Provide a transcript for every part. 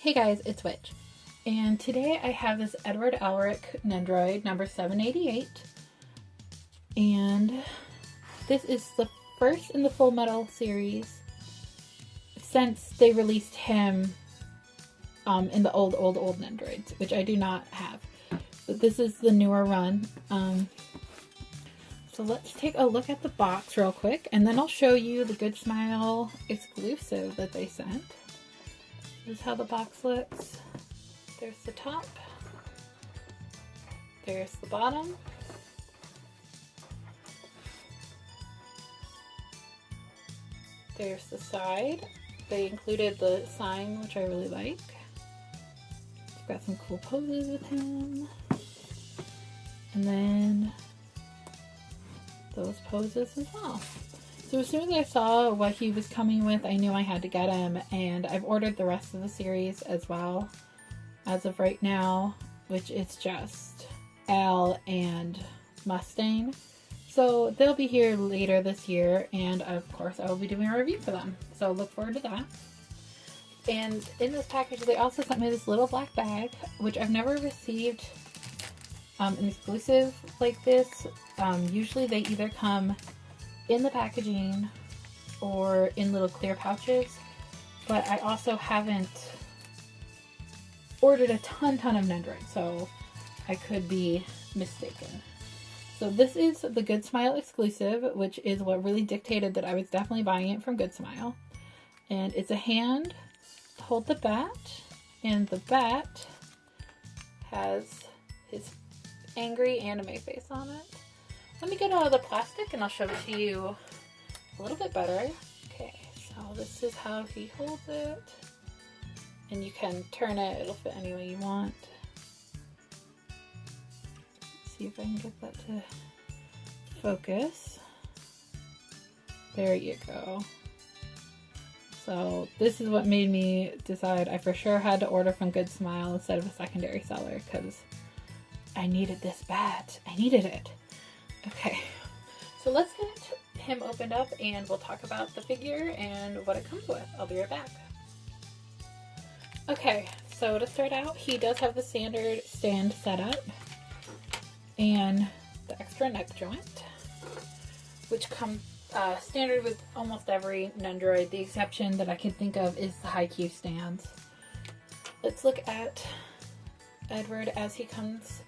Hey guys, it's Witch, and today I have this Elric Nendo number 788, and this is the first in the Full Metal series since they released him in the old Nendroids, which I do not have. But this is the newer run. So let's take a look at the box real quick, and then I'll show you the Good Smile exclusive that they sent. This is how the box looks. There's the top. There's the bottom. There's the side. They included the sign, which I really like. I've got some cool poses with him. And then those poses as well. So as soon as I saw what he was coming with, I knew I had to get him, and I've ordered the rest of the series as well as of right now, which is just Al and Mustang. So they'll be here later this year, and of course I will be doing a review for them. So look forward to that. And in this package they also sent me this little black bag, which I've never received an exclusive like this. Usually they either come in the packaging or in little clear pouches, but I also haven't ordered a ton of Nendroids, so I could be mistaken. So this is the Good Smile exclusive, which is what really dictated that I was definitely buying it from Good Smile. And it's a hand to hold the bat, and the bat has his angry anime face on it. Let me get out of the plastic and I'll show it to you a little bit better. Okay, so this is how he holds it. And you can turn it, it'll fit any way you want. Let's see if I can get that to focus. There you go. So this is what made me decide I for sure had to order from Good Smile instead of a secondary seller, because I needed this bat. I needed it. Okay, so let's get him opened up and we'll talk about the figure and what it comes with. I'll be right back. Okay, so to start out, he does have the standard stand setup and the extra neck joint, which comes standard with almost every Nendroid. The exception that I can think of is the high Q stands. Let's look at Edward as he comes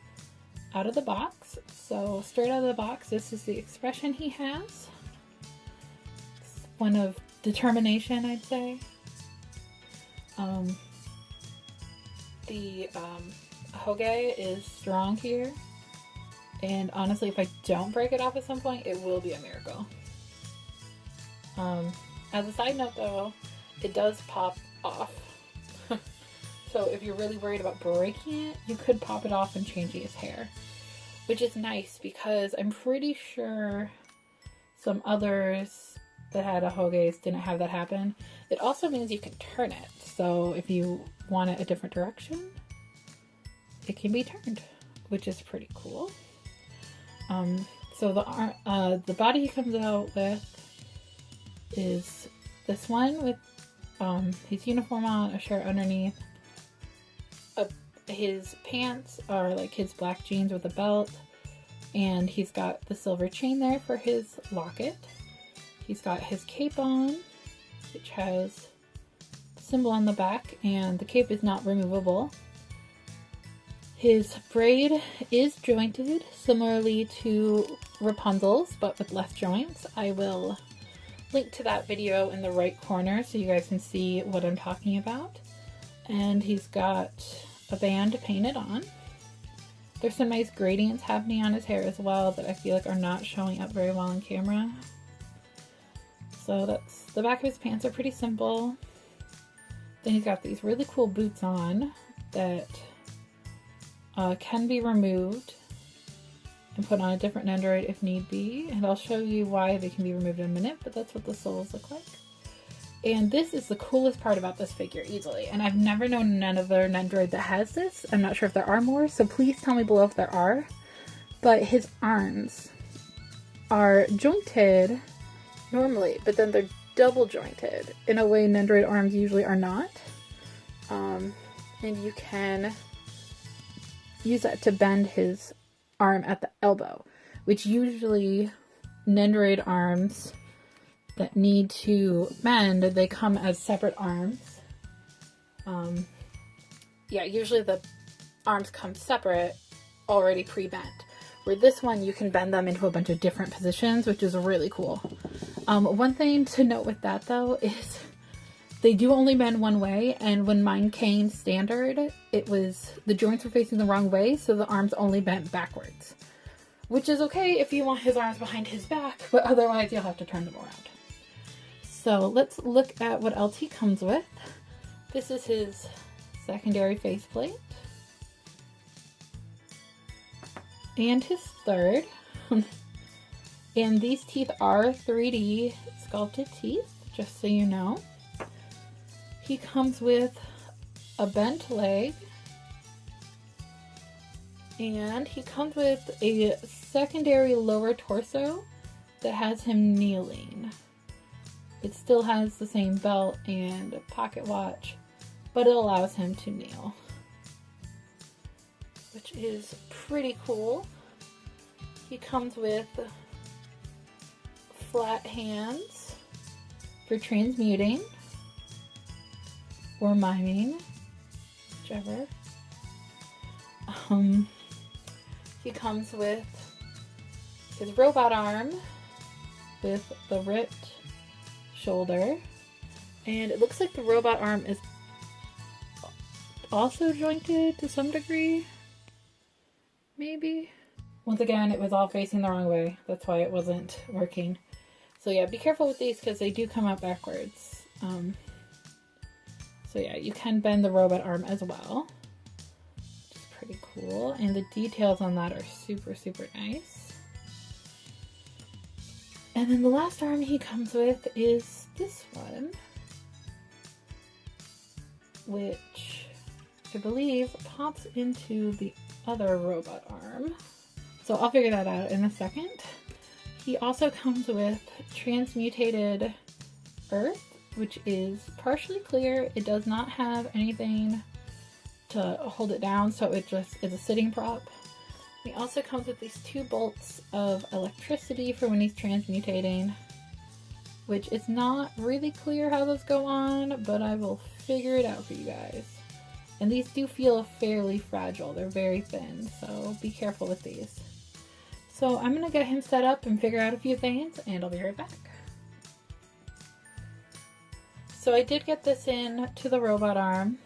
out of the box. So straight out of the box, this is the expression he has. It's one of determination, I'd say. The Hoge is strong here, and honestly, if I don't break it off at some point, it will be a miracle. As a side note though, it does pop off. So if you're really worried about breaking it, you could pop it off and change his hair, which is nice because I'm pretty sure some others that had a Hoges didn't have that happen. It also means you can turn it, so if you want it a different direction, it can be turned, which is pretty cool. So the body he comes out with is this one with his uniform on, a shirt underneath. His pants are like his black jeans with a belt, and he's got the silver chain there for his locket. He's got his cape on, which has the symbol on the back, and the cape is not removable. His braid is jointed, similarly to Rapunzel's, but with less joints. I will link to that video in the right corner so you guys can see what I'm talking about. And he's got a band painted on. There's some nice gradients happening on his hair as well that I feel like are not showing up very well on camera. So that's the back of his pants are pretty simple. Then he's got these really cool boots on that can be removed and put on a different Nendroid if need be. And I'll show you why they can be removed in a minute, but that's what the soles look like. And this is the coolest part about this figure, easily. And I've never known another Nendroid that has this. I'm not sure if there are more, so please tell me below if there are. But his arms are jointed normally, but then they're double jointed in a way Nendroid arms usually are not. and you can use that to bend his arm at the elbow, which usually Nendoroid arms that need to bend, they come as separate arms. Yeah, usually the arms come separate, already pre-bent. Where this one, you can bend them into a bunch of different positions, which is really cool. One thing to note with that, though, is they do only bend one way, and when mine came standard, the joints were facing the wrong way, so the arms only bent backwards. Which is okay if you want his arms behind his back, but otherwise you'll have to turn them around. So let's look at what else he comes with. This is his secondary faceplate. And his third. And these teeth are 3D sculpted teeth, just so you know. He comes with a bent leg. And he comes with a secondary lower torso that has him kneeling. It still has the same belt and a pocket watch, but it allows him to kneel, which is pretty cool. He comes with flat hands for transmuting or miming, whichever. He comes with his robot arm with the ripped shoulder, and it looks like the robot arm is also jointed to some degree, maybe. Once again, it was all facing the wrong way, that's why it wasn't working. So yeah, be careful with these because they do come out backwards. So yeah, you can bend the robot arm as well, which is pretty cool, and the details on that are super, super nice. And then the last arm he comes with is this one, which I believe pops into the other robot arm. So I'll figure that out in a second. He also comes with transmutated earth, which is partially clear. It does not have anything to hold it down, so it just is a sitting prop. He also comes with these 2 bolts of electricity for when he's transmutating, which is not really clear how those go on, but I will figure it out for you guys. And these do feel fairly fragile. They're very thin, so be careful with these. So I'm going to get him set up and figure out a few things, and I'll be right back. So I did get this in to the robot arm.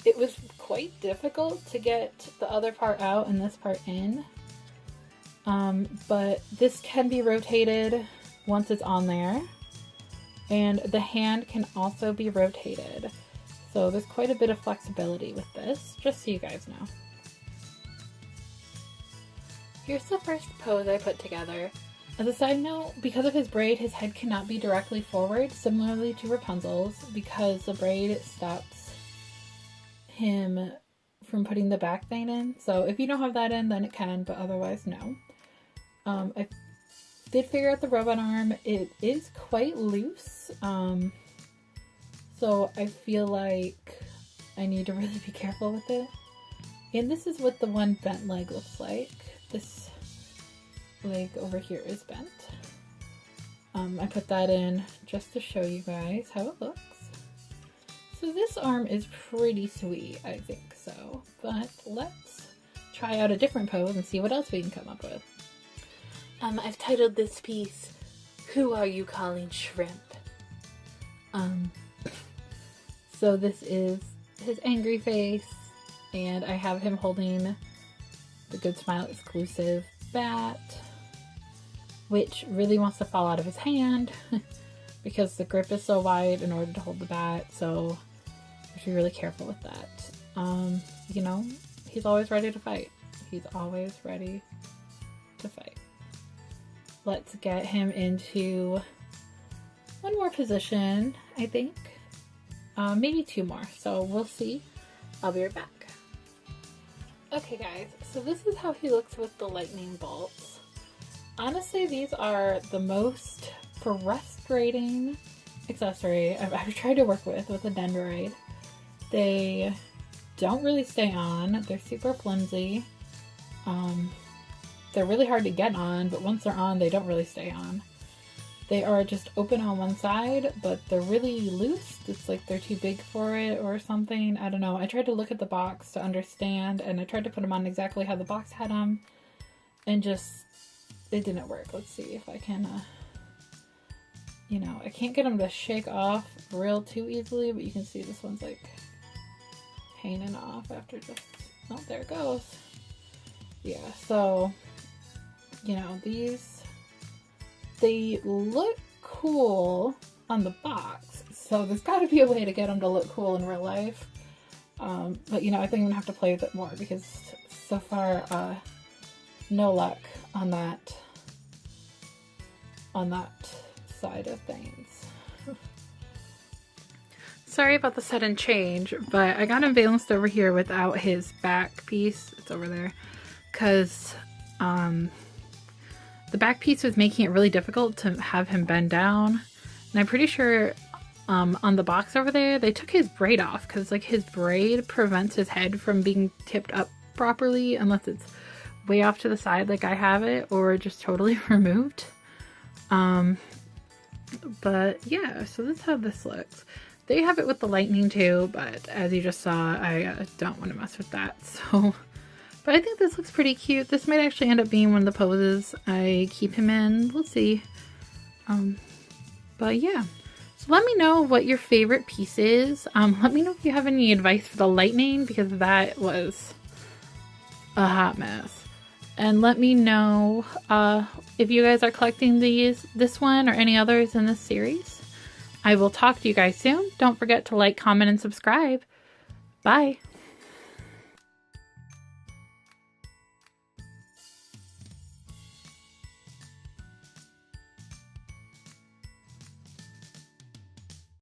It was quite difficult to get the other part out and this part in. But this can be rotated once it's on there. And the hand can also be rotated. So there's quite a bit of flexibility with this, just so you guys know. Here's the first pose I put together. As a side note, because of his braid, his head cannot be directly forward, similarly to Rapunzel's, because the braid stops him from putting the back thing in. So if you don't have that in, then it can, but otherwise no. I did figure out the robot arm. It is quite loose, so I feel like I need to really be careful with it. And this is what the one bent leg looks like. This leg over here is bent. I put that in just to show you guys how it looks. So this arm is pretty sweet, I think so. But let's try out a different pose and see what else we can come up with. I've titled this piece, "Who Are You Calling Shrimp?" So this is his angry face, and I have him holding the Good Smile exclusive bat, which really wants to fall out of his hand because the grip is so wide in order to hold the bat, so you have to be really careful with that. You know, he's always ready to fight. He's always ready to fight. Let's get him into one more position, I think. Maybe 2 more, so we'll see. I'll be right back. Okay guys, so this is how he looks with the lightning bolts. Honestly, these are the most frustrating accessory I've ever tried to work with a Nendoroid. They don't really stay on. They're super flimsy. They're really hard to get on, but once they're on, they don't really stay on. They are just open on one side, but they're really loose. It's like they're too big for it or something. I don't know. I tried to look at the box to understand, and I tried to put them on exactly how the box had them, and just, it didn't work. Let's see if I can, you know, I can't get them to shake off real too easily, but you can see this one's like hanging off after just, oh, there it goes. Yeah, so, you know, these, they look cool on the box, so there's got to be a way to get them to look cool in real life. But, you know, I think I'm going to have to play with it more because so far, no luck on that side of things. Sorry about the sudden change, but I got him balanced over here without his back piece. It's over there. Because the back piece was making it really difficult to have him bend down. And I'm pretty sure on the box over there, they took his braid off because like his braid prevents his head from being tipped up properly unless it's way off to the side like I have it, or just totally removed. But yeah, so this is how this looks. They have it with the lightning too, but as you just saw, I don't want to mess with that. So, but I think this looks pretty cute. This might actually end up being one of the poses I keep him in. We'll see. But yeah, so let me know what your favorite piece is. Let me know if you have any advice for the lightning, because that was a hot mess. And let me know if you guys are collecting this one or any others in this series. I will talk to you guys soon. Don't forget to like, comment, and subscribe. Bye.